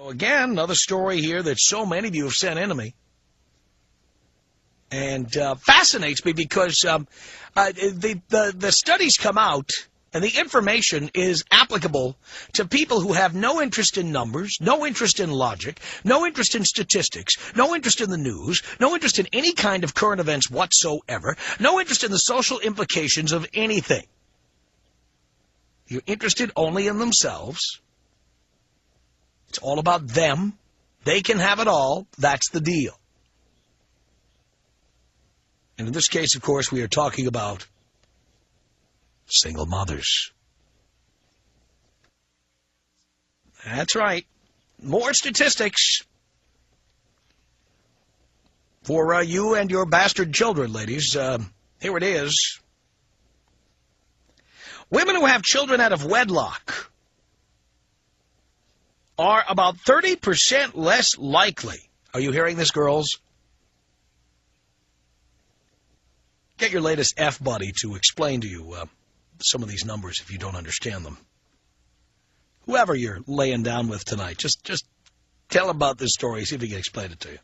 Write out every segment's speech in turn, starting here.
again, another story here that so many of you have sent in to me. And fascinates me because the studies come out and the information is applicable to people who have no interest in numbers, no interest in logic, no interest in statistics, no interest in the news, no interest in any kind of current events whatsoever, no interest in the social implications of anything. You're interested only in themselves. It's all about them. They can have it all. That's the deal. And in this case, of course, we are talking about single mothers. That's right. More statistics for you and your bastard children, ladies. Here it is. Women who have children out of wedlock are about 30% less likely. Are you hearing this, girls? Get your latest F-buddy to explain to you some of these numbers if you don't understand them. Whoever you're laying down with tonight, just tell about this story, see if he can explain it to you.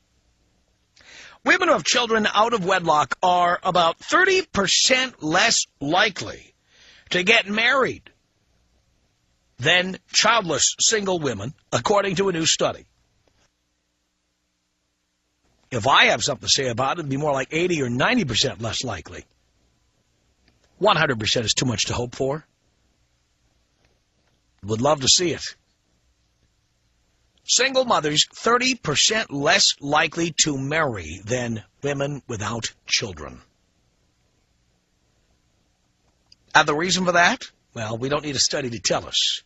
Women who have children out of wedlock are about 30% less likely to get married than childless single women, according to a new study. If I have something to say about it, it'd be more like 80 or 90% less likely. 100% is too much to hope for. Would love to see it. Single mothers, 30% less likely to marry than women without children. And the reason for that? Well, we don't need a study to tell us.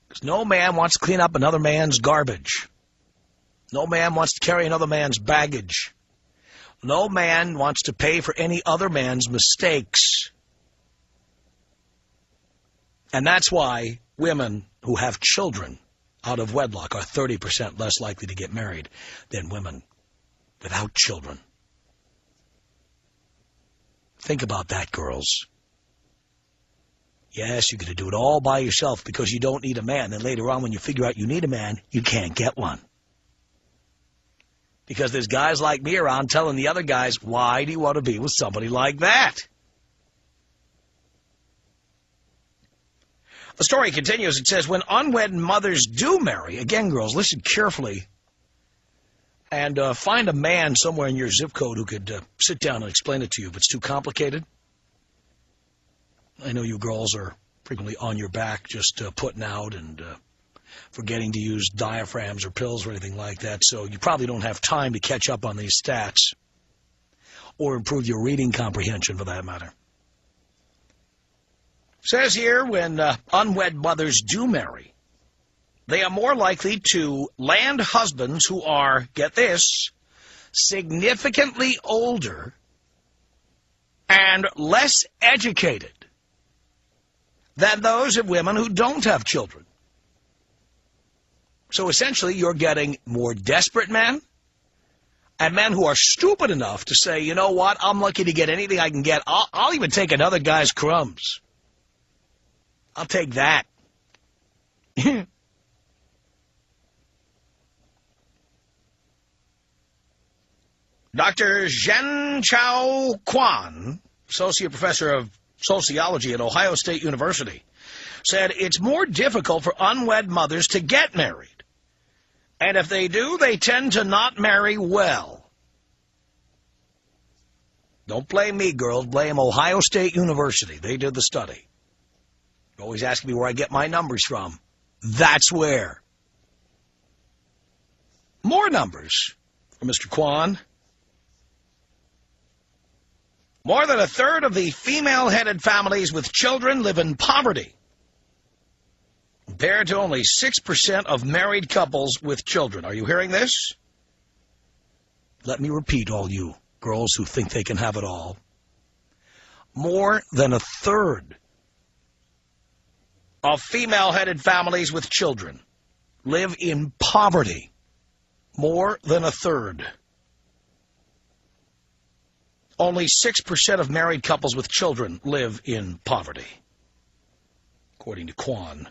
Because no man wants to clean up another man's garbage. No man wants to carry another man's baggage. No man wants to pay for any other man's mistakes. And that's why women who have children out of wedlock are 30% less likely to get married than women without children. Think about that, girls. Yes, you're going to do it all by yourself because you don't need a man. Then later on, when you figure out you need a man, you can't get one. Because there's guys like me around telling the other guys, why do you want to be with somebody like that? The story continues. It says, when unwed mothers do marry, again, girls, listen carefully, and find a man somewhere in your zip code who could sit down and explain it to you if it's too complicated. I know you girls are frequently on your back just putting out and forgetting to use diaphragms or pills or anything like that, so you probably don't have time to catch up on these stats or improve your reading comprehension for that matter. It says here, when unwed mothers do marry, they are more likely to land husbands who are, get this, significantly older and less educated than those of women who don't have children. So essentially, you're getting more desperate men and men who are stupid enough to say, you know what, I'm lucky to get anything I can get. I'll even take another guy's crumbs. I'll take that. Dr. Zhen Chao Quan, associate professor of sociology at Ohio State University, said it's more difficult for unwed mothers to get married. And if they do, they tend to not marry well. Don't blame me, girls. Blame Ohio State University. They did the study. You're always asking me where I get my numbers from. That's where. More numbers from Mr. Kwan. More than a third of the female-headed families with children live in poverty, compared to only 6% of married couples with children. Are you hearing this? Let me repeat, all you girls who think they can have it all. More than a third of female-headed families with children live in poverty. More than a third. Only 6% of married couples with children live in poverty, according to Kwan.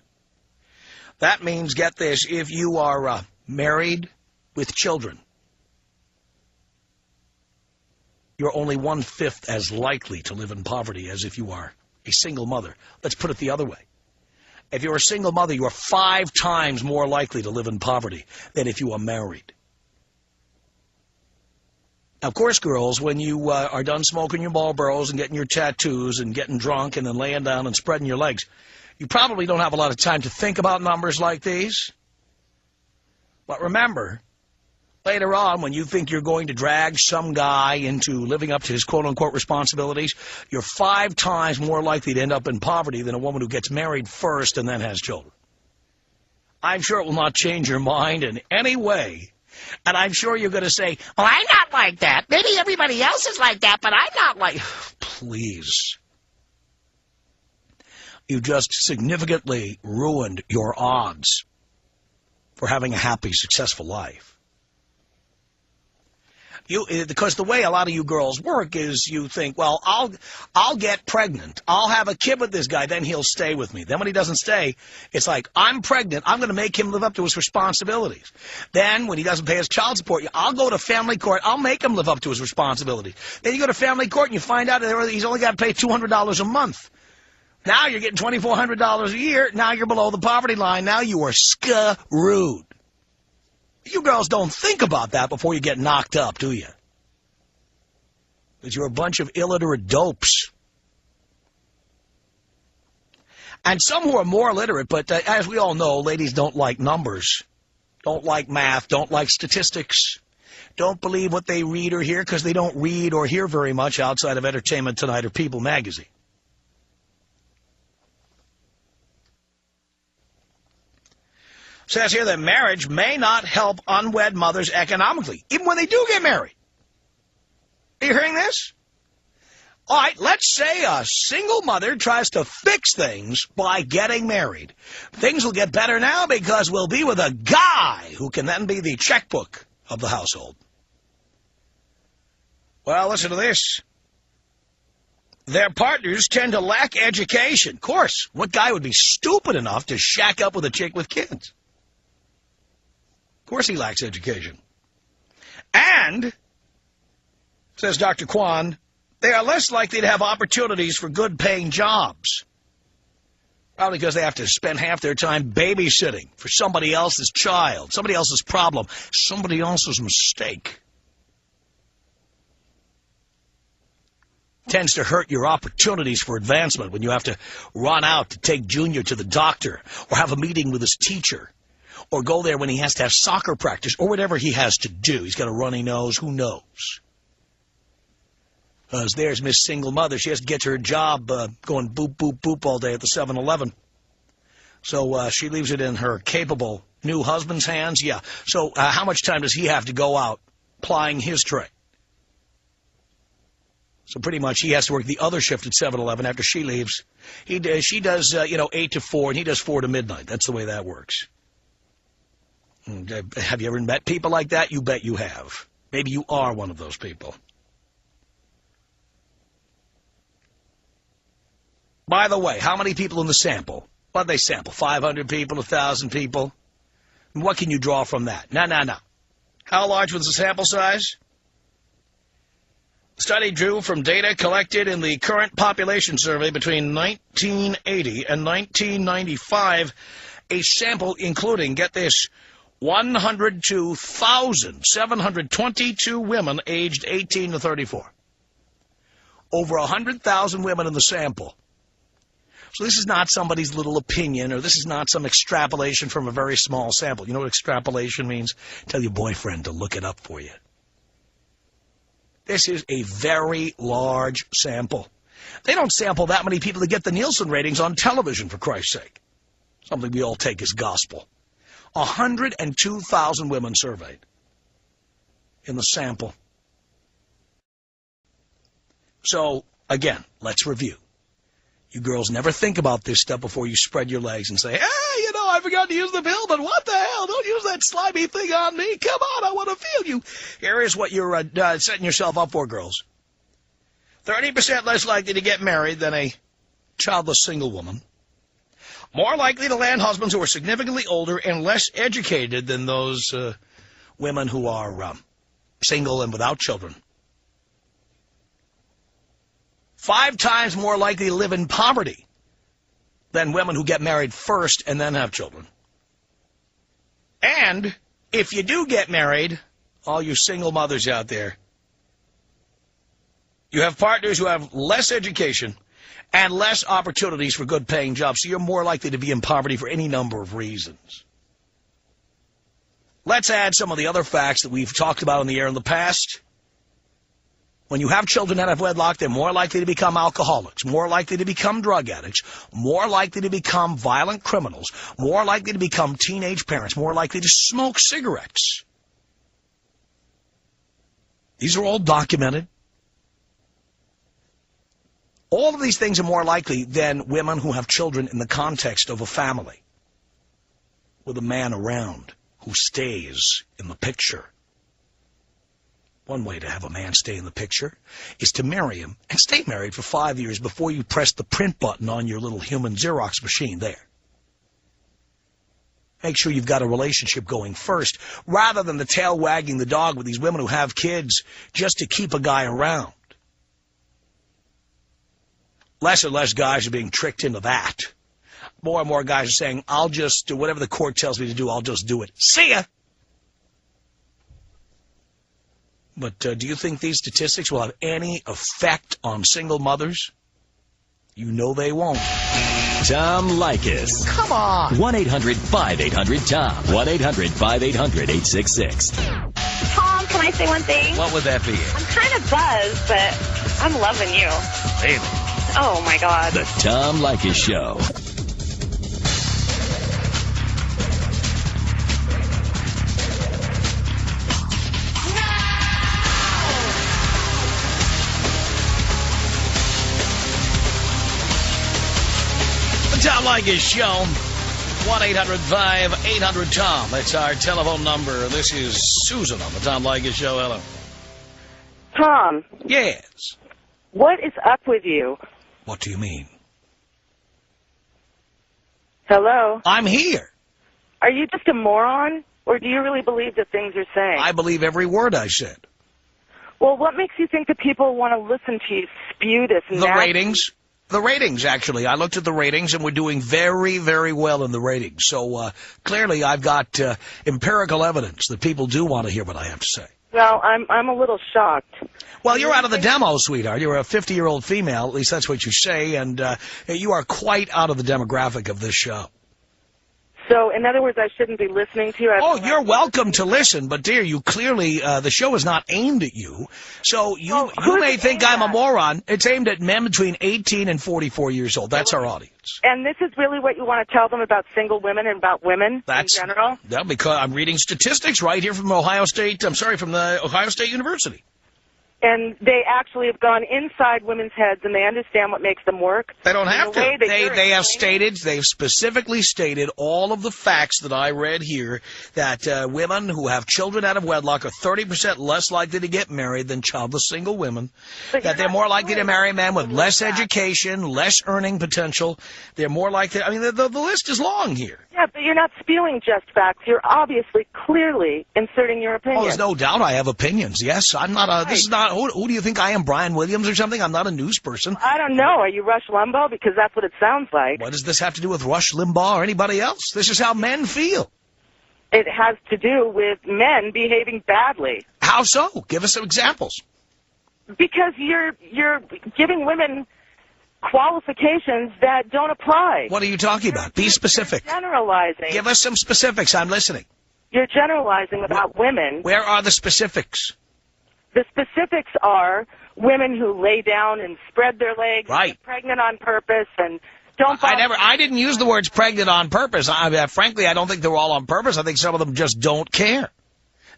That means, get this, if you are married with children, you're only 1/5 as likely to live in poverty as if you are a single mother. Let's put it the other way. If you're a single mother, you are 5 times more likely to live in poverty than if you are married. Of course, girls, when you are done smoking your Marlboros and getting your tattoos and getting drunk and then laying down and spreading your legs, you probably don't have a lot of time to think about numbers like these. But remember, later on, when you think you're going to drag some guy into living up to his quote-unquote responsibilities, you're 5 times more likely to end up in poverty than a woman who gets married first and then has children. I'm sure it will not change your mind in any way. And I'm sure you're going to say, well, I'm not like that. Maybe everybody else is like that, but I'm not like... Please. You just significantly ruined your odds for having a happy, successful life. Because the way a lot of you girls work is you think, well, I'll get pregnant. I'll have a kid with this guy, then he'll stay with me. Then when he doesn't stay, it's like, I'm pregnant. I'm going to make him live up to his responsibilities. Then when he doesn't pay his child support, I'll go to family court. I'll make him live up to his responsibilities. Then you go to family court and you find out that he's only got to pay $200 a month. Now you're getting $2,400 a year. Now you're below the poverty line. Now you are screwed. You girls don't think about that before you get knocked up, do you? Because you're a bunch of illiterate dopes. And some who are more literate, but as we all know, ladies don't like numbers, don't like math, don't like statistics, don't believe what they read or hear because they don't read or hear very much outside of Entertainment Tonight or People magazine. Says here that marriage may not help unwed mothers economically, even when they do get married. Are you hearing this? All right, let's say a single mother tries to fix things by getting married. Things will get better now because we'll be with a guy who can then be the checkbook of the household. Well, listen to this. Their partners tend to lack education. Of course, what guy would be stupid enough to shack up with a chick with kids? Of course he lacks education. And, says Dr. Kwan, they are less likely to have opportunities for good-paying jobs. Probably because they have to spend half their time babysitting for somebody else's child, somebody else's problem, somebody else's mistake. Tends to hurt your opportunities for advancement when you have to run out to take Junior to the doctor or have a meeting with his teacher. Or go there when he has to have soccer practice, or whatever he has to do. He's got a runny nose, who knows? There's Miss Single Mother. She has to get to her job going boop, boop, boop all day at the 7-Eleven. So she leaves it in her capable new husband's hands. Yeah. So how much time does he have to go out plying his trade? So pretty much he has to work the other shift at 7-Eleven after she leaves. She does 8 to 4, and he does 4 to midnight. That's the way that works. Have you ever met people like that? You bet you have. Maybe you are one of those people. By the way, how many people in the sample? What did they sample? 500 people, 1,000 people? And what can you draw from that? No. How large was the sample size? The study drew from data collected in the current population survey between 1980 and 1995, a sample including, get this, 102,722 women aged 18 to 34. Over 100,000 women in the sample. So this is not somebody's little opinion, or this is not some extrapolation from a very small sample. You know what extrapolation means? Tell your boyfriend to look it up for you. This is a very large sample. They don't sample that many people to get the Nielsen ratings on television, for Christ's sake. Something we all take as gospel. 102,000 women surveyed in the sample. So, again, let's review. You girls never think about this stuff before you spread your legs and say, hey, I forgot to use the pill, but what the hell? Don't use that slimy thing on me. Come on, I want to feel you. Here is what you're setting yourself up for, girls. 30% less likely to get married than a childless single woman. more likely to land husbands who are significantly older and less educated than those women who are single and without children. 5 times more likely to live in poverty than women who get married first and then have children. And if you do get married, all you single mothers out there, you have partners who have less education and less opportunities for good-paying jobs, so you're more likely to be in poverty for any number of reasons. Let's add some of the other facts that we've talked about on the air in the past. When you have children out of wedlock, they're more likely to become alcoholics, more likely to become drug addicts, more likely to become violent criminals, more likely to become teenage parents, more likely to smoke cigarettes. These are all documented. All of these things are more likely than women who have children in the context of a family, with a man around who stays in the picture. One way to have a man stay in the picture is to marry him and stay married for 5 years before you press the print button on your little human Xerox machine there. Make sure you've got a relationship going first, rather than the tail wagging the dog with these women who have kids just to keep a guy around. Less and less guys are being tricked into that. More and more guys are saying, I'll just do whatever the court tells me to do, I'll just do it. See ya! But do you think these statistics will have any effect on single mothers? You know they won't. Tom Lekis. Come on! 1-800-5800-TOM. 1-800-5800-866. Tom, can I say one thing? What would that be? I'm kind of buzzed, but I'm loving you. Really? Oh, my God. The Tom Lekis Show. Tom Lekis Show, 1-800-5800-TOM. That's our telephone number. This is Susan on the Tom Lekis Show. Hello. Tom. Yes. What is up with you? What do you mean? Hello? I'm here. Are you just a moron, or do you really believe the things you're saying? I believe every word I said. Well, what makes you think that people want to listen to you spew this? The ratings. The ratings, actually. I looked at the ratings, and we're doing very, very well in the ratings. So clearly I've got empirical evidence that people do want to hear what I have to say. Well, I'm a little shocked. Well, you're out of the demo, sweetheart. You're a 50-year-old female. At least that's what you say. And you are quite out of the demographic of this show. So, in other words, I shouldn't be listening to you? Oh, you're welcome to listen. But, dear, you clearly, the show is not aimed at you. So you may think I'm a moron. It's aimed at men between 18 and 44 years old. That's our audience. And this is really what you want to tell them about single women and about women in general? Yeah, because I'm reading statistics right here from the Ohio State University. And they actually have gone inside women's heads, and they understand what makes them work. They don't have to. They've specifically stated all of the facts that I read here, that women who have children out of wedlock are 30% less likely to get married than childless single women, that they're more likely to marry men with less education, less earning potential. They're more likely, I mean, the list is long here. Yeah, but you're not spewing just facts. You're obviously, clearly inserting your opinion. Oh, there's no doubt I have opinions. Yes, I'm not a, this is not, who do you think I am, Brian Williams or something? I'm not a news person. I don't know. Are you Rush Limbaugh? Because that's what it sounds like. What does this have to do with Rush Limbaugh or anybody else? This is how men feel. It has to do with men behaving badly. How so? Give us some examples. Because you're giving women qualifications that don't apply. What are you talking about? Be specific. You're generalizing. Give us some specifics. I'm listening. You're generalizing about women. Where are the specifics? The specifics are women who lay down and spread their legs, right, get pregnant on purpose, and don't. I didn't use the words pregnant on purpose. Frankly, I don't think they're all on purpose. I think some of them just don't care.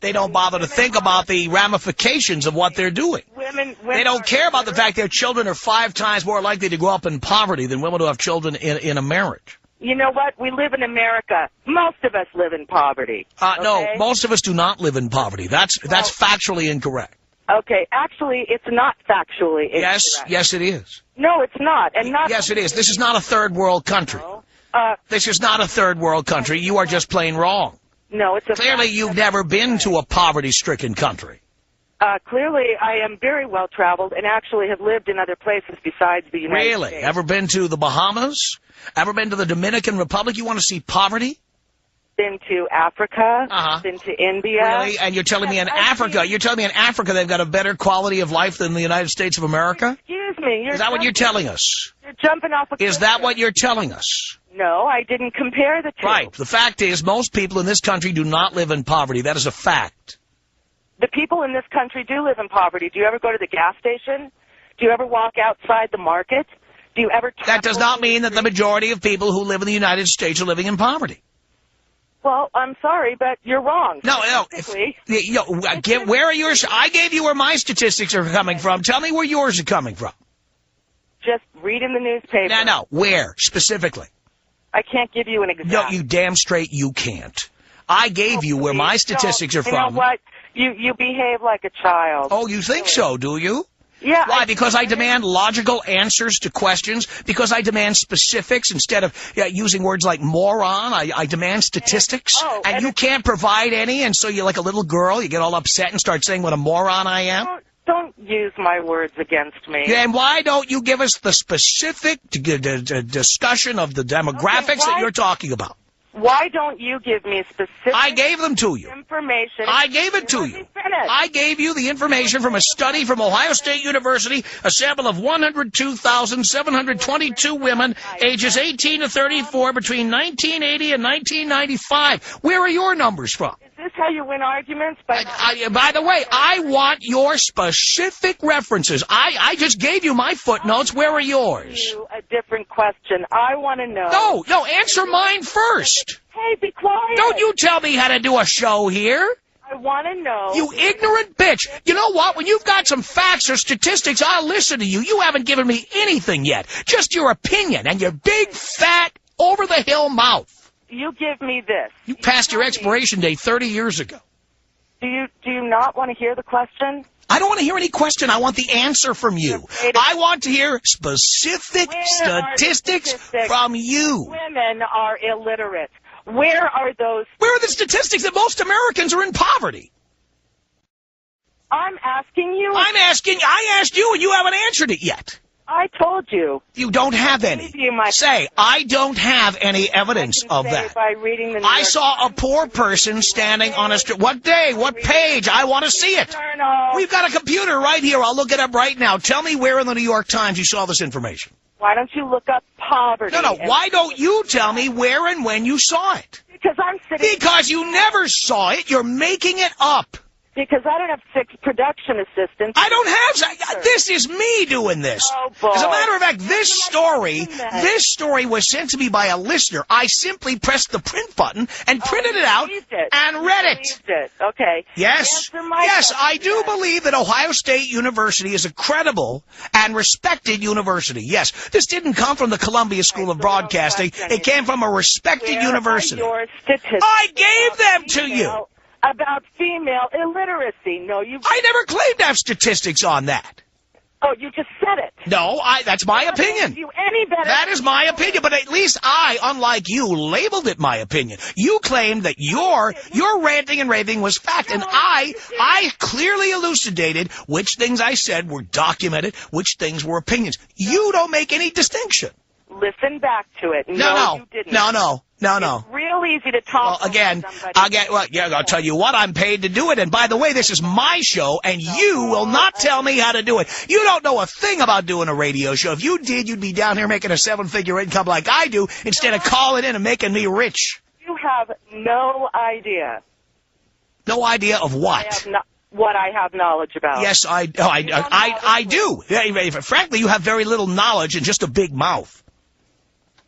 They don't bother to think about the ramifications of what they're doing. Women they don't care about the fact their children are 5 times more likely to grow up in poverty than women who have children in a marriage. You know what? We live in America. Most of us live in poverty. Okay? No, most of us do not live in poverty. That's factually incorrect. Okay, actually, it's not factually incorrect. Yes, it is. No, it's not. And not. Yes, it is. This is not a third world country. This is not a third world country. You are just plain wrong. No, it's a... Clearly, you've never been to a poverty-stricken country. Clearly, I am very well-traveled and actually have lived in other places besides the United States. Really? Ever been to the Bahamas? Ever been to the Dominican Republic? You want to see poverty? Been to Africa, been to India. Really? And you're telling me in Africa, they've got a better quality of life than the United States of America? Excuse me. Is that what you're telling us? You're jumping off a cliff. Is that what you're telling us? No, I didn't compare the two. Right. The fact is, most people in this country do not live in poverty. That is a fact. The people in this country do live in poverty. Do you ever go to the gas station? Do you ever walk outside the market? Do you ever... That does not mean that the majority of people who live in the United States are living in poverty. Well, I'm sorry, but you're wrong. No. Where are yours? I gave you where my statistics are coming from. Tell me where yours are coming from. Just read in the newspaper. No. Where, specifically? I can't give you an exact... No, you damn straight you can't. I gave you where my statistics are from. You know what? You behave like a child. Oh, you think so, do you? Yeah. Why? Because I demand logical answers to questions? Because I demand specifics instead of using words like moron? I demand statistics? And you can't provide any, and so you're like a little girl, you get all upset and start saying what a moron I am? Don't use my words against me. Yeah, and why don't you give us the specific discussion of the demographics that you're talking about? Why don't you give me specific... I gave them to you. ...information... I gave it to you. I gave you the information from a study from Ohio State University, a sample of 102,722 women, ages 18 to 34, between 1980 and 1995. Where are your numbers from? Is this how you win arguments? By the way, I want your specific references. I just gave you my footnotes. Where are yours? A different question. I want to know... No, answer mine first. Hey, be quiet. Don't you tell me how to do a show here. I want to know... You ignorant bitch. You know what? When you've got some facts or statistics, I'll listen to you. You haven't given me anything yet. Just your opinion and your big, fat, over-the-hill mouth. You give me this. You passed your expiration date 30 years ago. Do you not want to hear the question? I don't want to hear any question. I want the answer from you. I want to hear specific statistics from you. Women are illiterate. Where are those... Where are the statistics that most Americans are in poverty? I'm asking you... I asked you and you haven't answered it yet. I told you. You don't have any. Say, I don't have any evidence of that. By reading the I saw a poor person standing on a street. What day? What page? I want to see it. We've got a computer right here. I'll look it up right now. Tell me where in the New York Times you saw this information. Why don't you look up poverty? No. Why don't you tell me where and when you saw it? Because I'm sitting... Because you never saw it. You're making it up. Because I don't have 6 production assistants. I don't have... This is me doing this. Oh, boy. As a matter of fact, this story was sent to me by a listener. I simply pressed the print button and printed it out and read it. Okay. Yes. Yes, I do believe that Ohio State University is a credible and respected university. Yes. This didn't come from the Columbia School of Broadcasting. It came from a respected university. I gave them to you. About female illiteracy. No, I never claimed to have statistics on that. Oh, you just said it. No, that's my opinion. You any better? That is my opinion, but at least I, unlike you, labeled it my opinion. You claimed that your ranting and raving was fact, and I clearly elucidated which things I said were documented, which things were opinions. You don't make any distinction. Listen back to it. No, you didn't. No. It's real easy to talk. Well, again, I'll tell you what, I'm paid to do it. And by the way, this is my show, and you will not tell me how to do it. You don't know a thing about doing a radio show. If you did, you'd be down here making a 7-figure income like I do, instead of calling in and making me rich. You have no idea. No idea of what? What I have knowledge about. Yes, I do. Frankly, you have very little knowledge and just a big mouth.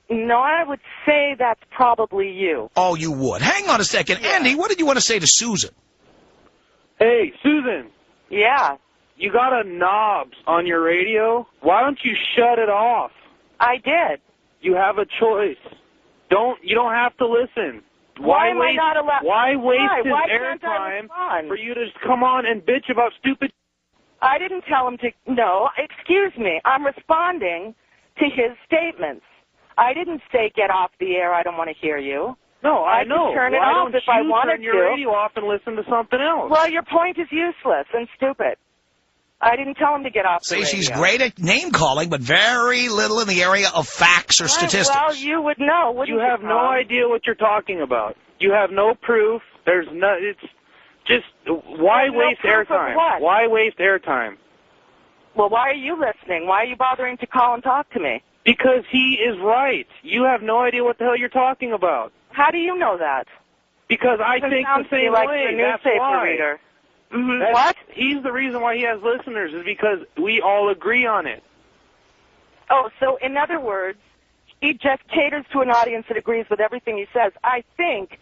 No, I would say that's probably you. Oh, you would. Hang on a second. Yeah. Andy, what did you want to say to Susan? Hey, Susan. Yeah? You got a knobs on your radio? Why don't you shut it off? I did. You have a choice. You don't have to listen. Why am I not allowed? Why waste his airtime for you to just come on and bitch about stupid... I didn't tell him to... No, excuse me. I'm responding to his statements. I didn't say get off the air, I don't want to hear you. No, I know. Could turn it Why off don't if I you wanted turn your to. radio off and listen to something else? Well, your point is useless and stupid. I didn't tell him to get off the See, radio. she's great at name-calling, but very little in the area of facts or statistics. Well, you would know, wouldn't you? You have no idea what you're talking about. You have no proof. There's no. It's just why waste airtime? Why waste airtime? Well, why are you listening? Why are you bothering to call and talk to me? Because he is right. You have no idea what the hell you're talking about. How do you know that? Because I think the same like way. The That's newspaper why. Reader. Mm-hmm. What? He's the reason why he has listeners is because we all agree on it. Oh, so in other words, he just caters to an audience that agrees with everything he says. I think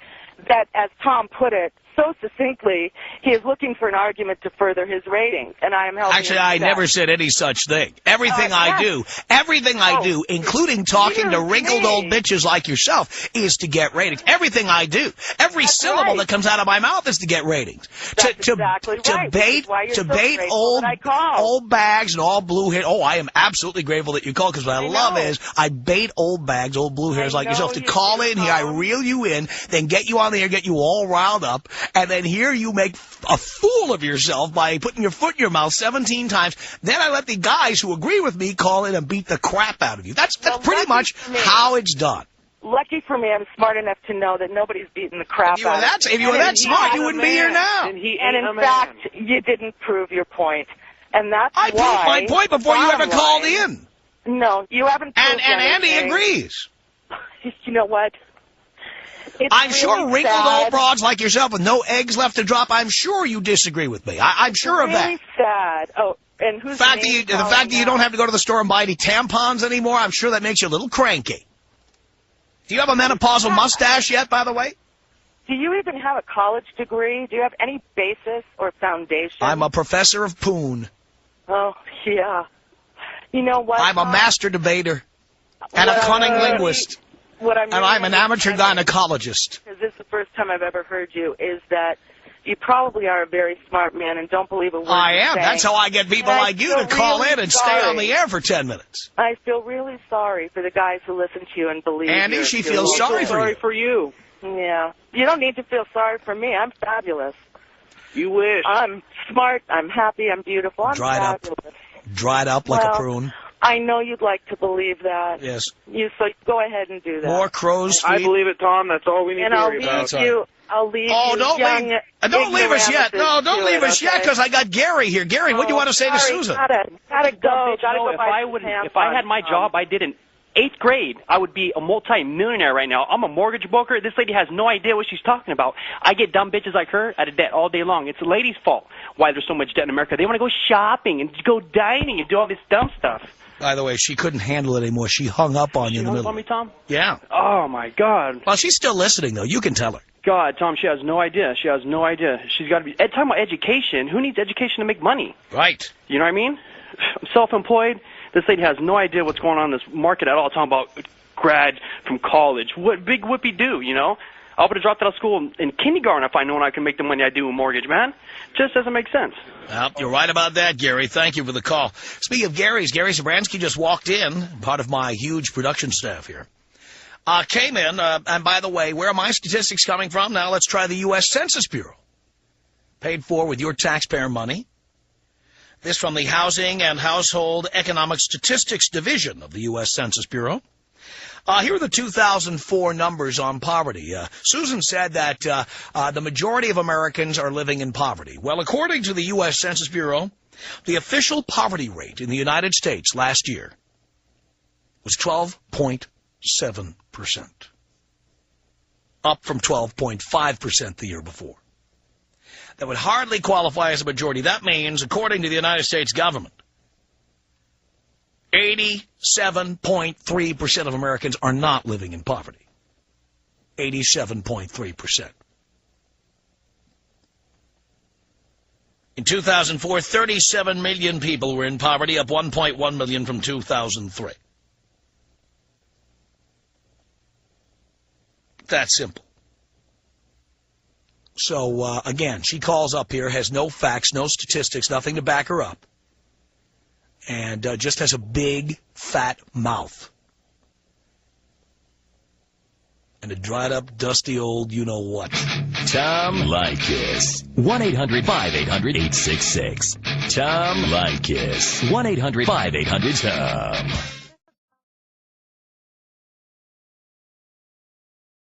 that, as Tom put it so succinctly, he is looking for an argument to further his ratings, and I am helping Actually, him I with that. never said any such thing. Everything I do, including talking to wrinkled old bitches like yourself, is to get ratings. Everything I do, every syllable that comes out of my mouth is to get ratings. That's exactly right. To bait old bags and all blue hair. Oh, I am absolutely grateful that you called, because what I love is I bait old bags, old blue hairs like yourself, to call in here. I reel you in, then get you on the air, get you all riled up, and then here you make a fool of yourself by putting your foot in your mouth 17 times. Then I let the guys who agree with me call in and beat the crap out of you. That's pretty much how it's done. Lucky for me, I'm smart enough to know that nobody's beating the crap out of me. If you were that smart, you wouldn't be here now. And in fact, you didn't prove your point. And that's I why... proved my point before you ever called in. No, you haven't proved And Andy anything. agrees. You know what? I'm sure wrinkled old broads like yourself with no eggs left to drop, I'm sure you disagree with me. I'm sure of that. It's really sad. Oh, and who's the fact that you don't have to go to the store and buy any tampons anymore, I'm sure that makes you a little cranky. Do you have a menopausal mustache yet, by the way? Do you even have a college degree? Do you have any basis or foundation? I'm a professor of poon. Oh, yeah. You know what? I'm a master debater and a cunning linguist. And I'm an amateur gynecologist. Because this is the first time I've ever heard you, is that you probably are a very smart man and don't believe a word I am. saying. That's how I get people like you to call in and stay on the air for 10 minutes. I feel really sorry for the guys who listen to you and believe you. Andy, she feels sorry for you. Yeah. You don't need to feel sorry for me. I'm fabulous. You wish. I'm smart. I'm happy. I'm beautiful. I'm fabulous. Dried up like a prune. I know you'd like to believe that. Yes. So go ahead and do that. More crow's feet. I believe it, Tom. That's all we need to worry about. I'll leave don't leave us yet. No, don't leave us yet, because I got Gary here. Gary, what do you want to say to Susan? Gotta go. If I had my job I did in 8th grade, I would be a multi-millionaire right now. I'm a mortgage broker. This lady has no idea what she's talking about. I get dumb bitches like her out of debt all day long. It's the ladies' fault why there's so much debt in America. They want to go shopping and go dining and do all this dumb stuff. By the way, she couldn't handle it anymore. She hung up on you in the middle. She hung up on me, Tom? Yeah. Oh, my God. Well, she's still listening, though. You can tell her. God, Tom, she has no idea. She has no idea. She's got to be... Talking about education, who needs education to make money? Right. You know what I mean? I'm self-employed. This lady has no idea what's going on in this market at all. Talking about grad from college. What big whoopee-do, you know? I would have dropped out of school in kindergarten if I known I could make the money I do in mortgage, man. Just doesn't make sense. Well, you're right about that, Gary. Thank you for the call. Speaking of Gary Zabransky just walked in, part of my huge production staff here. Came in, and by the way, where are my statistics coming from? Now let's try the U.S. Census Bureau. Paid for with your taxpayer money. This from the Housing and Household Economic Statistics Division of the U.S. Census Bureau. Here are the 2004 numbers on poverty. Susan said that the majority of Americans are living in poverty. Well, according to the U.S. Census Bureau, the official poverty rate in the United States last year was 12.7%, up from 12.5% the year before. That would hardly qualify as a majority. That means, according to the United States government, 87.3% of Americans are not living in poverty. 87.3%. In 2004, 37 million people were in poverty, up 1.1 million from 2003. That simple. So, again, she calls up here, has no facts, no statistics, nothing to back her up, and just has a big, fat mouth. and a dried-up, dusty old you-know-what. Tom Lekis. 1-800-5800-866. Tom Lekis. 1-800-5800-TOM.